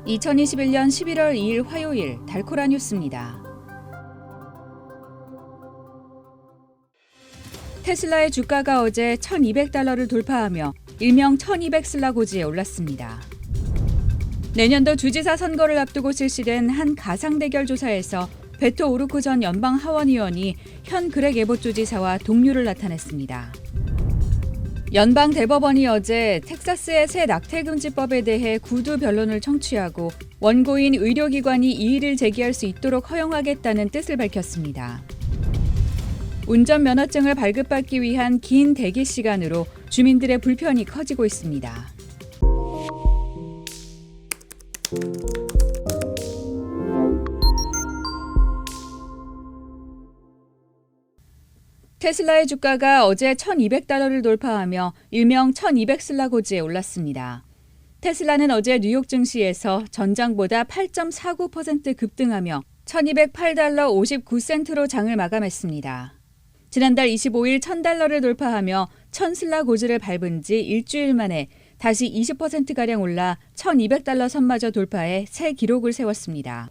2021년 11월 2일 화요일 달코라 뉴스입니다. 테슬라의 주가가 어제 $1,200를 돌파하며 일명 1200 슬라 고지에 올랐습니다. 내년도 주지사 선거를 앞두고 실시된 한 가상 대결 조사에서 베토 오루크 전 연방 하원의원이 현 그렉 에봇 주지사와 동률을 나타냈습니다. 연방 대법원이 어제 텍사스의 새 낙태금지법에 대해 구두 변론을 청취하고 원고인 의료기관이 이의를 제기할 수 있도록 허용하겠다는 뜻을 밝혔습니다. 운전면허증을 발급받기 위한 긴 대기 시간으로 주민들의 불편이 커지고 있습니다. 테슬라의 주가가 어제 $1,200를 돌파하며 일명 1200 슬라 고지에 올랐습니다. 테슬라는 어제 뉴욕 증시에서 전장보다 8.49% 급등하며 $1,208 59센트로 장을 마감했습니다. 지난달 25일 $1,000를 돌파하며 1000 슬라 고지를 밟은 지 일주일 만에 다시 20%가량 올라 $1,200 선마저 돌파해 새 기록을 세웠습니다.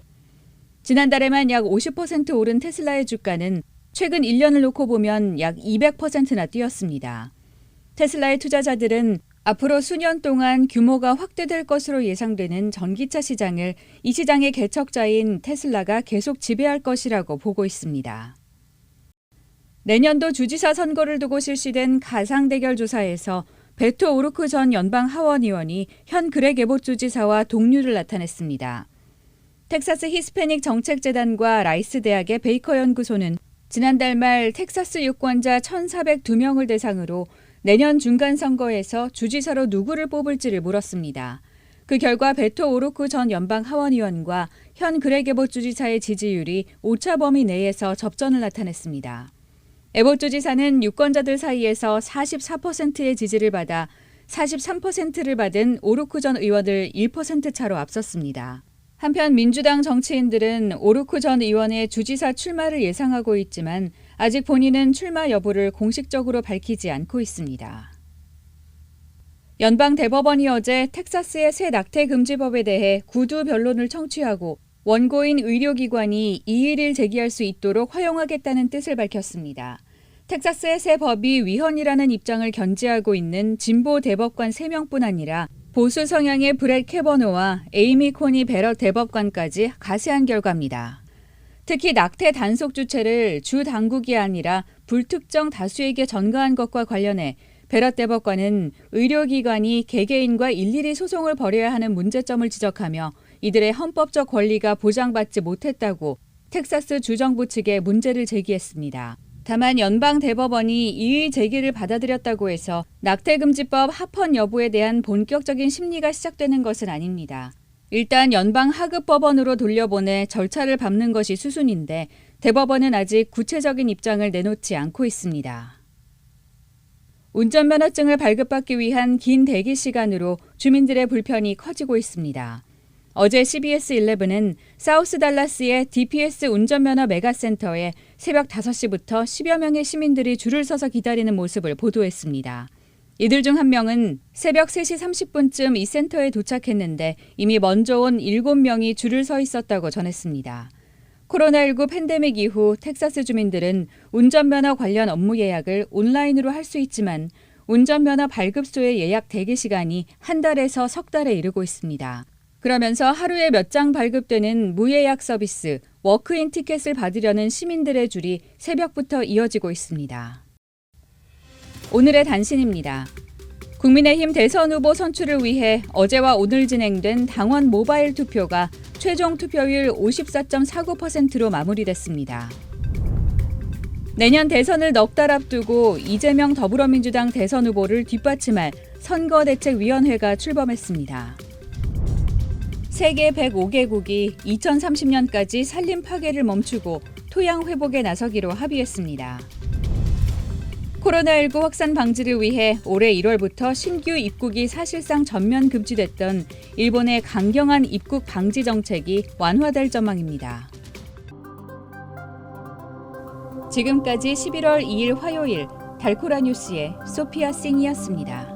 지난달에만 약 50% 오른 테슬라의 주가는 최근 1년을 놓고 보면 약 200%나 뛰었습니다. 테슬라의 투자자들은 앞으로 수년 동안 규모가 확대될 것으로 예상되는 전기차 시장을 이 시장의 개척자인 테슬라가 계속 지배할 것이라고 보고 있습니다. 내년도 주지사 선거를 두고 실시된 가상 대결 조사에서 베토 오루크 전 연방 하원의원이 현 그렉 에봇 주지사와 동률을 나타냈습니다. 텍사스 히스패닉 정책재단과 라이스 대학의 베이커 연구소는 지난달 말 텍사스 유권자 1,402명을 대상으로 내년 중간선거에서 주지사로 누구를 뽑을지를 물었습니다. 그 결과 베토 오루크 전 연방 하원의원과 현 그렉 에봇 주지사의 지지율이 오차 범위 내에서 접전을 나타냈습니다. 에봇 주지사는 유권자들 사이에서 44%의 지지를 받아 43%를 받은 오루크 전 의원을 1% 차로 앞섰습니다. 한편 민주당 정치인들은 오루크 전 의원의 주지사 출마를 예상하고 있지만 아직 본인은 출마 여부를 공식적으로 밝히지 않고 있습니다. 연방 대법원이 어제 텍사스의 새 낙태금지법에 대해 구두 변론을 청취하고 원고인 의료기관이 이의를 제기할 수 있도록 허용하겠다는 뜻을 밝혔습니다. 텍사스의 새 법이 위헌이라는 입장을 견지하고 있는 진보 대법관 3명뿐 아니라 보수 성향의 브렛 캐버노와 에이미 코니 베럿 대법관까지 가세한 결과입니다. 특히 낙태 단속 주체를 주 당국이 아니라 불특정 다수에게 전가한 것과 관련해 베럿 대법관은 의료기관이 개개인과 일일이 소송을 벌여야 하는 문제점을 지적하며 이들의 헌법적 권리가 보장받지 못했다고 텍사스 주정부 측에 문제를 제기했습니다. 다만 연방 대법원이 이의 제기를 받아들였다고 해서 낙태금지법 합헌 여부에 대한 본격적인 심리가 시작되는 것은 아닙니다. 일단 연방 하급법원으로 돌려보내 절차를 밟는 것이 수순인데 대법원은 아직 구체적인 입장을 내놓지 않고 있습니다. 운전면허증을 발급받기 위한 긴 대기 시간으로 주민들의 불편이 커지고 있습니다. 어제 CBS 11은 사우스 달라스의 DPS 운전면허 메가센터에 새벽 5시부터 10여 명의 시민들이 줄을 서서 기다리는 모습을 보도했습니다. 이들 중 한 명은 새벽 3시 30분쯤 이 센터에 도착했는데 이미 먼저 온 7명이 줄을 서 있었다고 전했습니다. 코로나19 팬데믹 이후 텍사스 주민들은 운전면허 관련 업무 예약을 온라인으로 할 수 있지만 운전면허 발급소의 예약 대기 시간이 한 달에서 석 달에 이르고 있습니다. 그러면서 하루에 몇 장 발급되는 무예약 서비스, 워크인 티켓을 받으려는 시민들의 줄이 새벽부터 이어지고 있습니다. 오늘의 단신입니다. 국민의힘 대선 후보 선출을 위해 어제와 오늘 진행된 당원 모바일 투표가 최종 투표율 54.49%로 마무리됐습니다. 내년 대선을 넉 달 앞두고 이재명 더불어민주당 대선 후보를 뒷받침할 선거대책위원회가 출범했습니다. 세계 105개국이 2030년까지 산림 파괴를 멈추고 토양 회복에 나서기로 합의했습니다. 코로나19 확산 방지를 위해 올해 1월부터 신규 입국이 사실상 전면 금지됐던 일본의 강경한 입국 방지 정책이 완화될 전망입니다. 지금까지 11월 2일 화요일 달코라 뉴스의 소피아 싱이었습니다.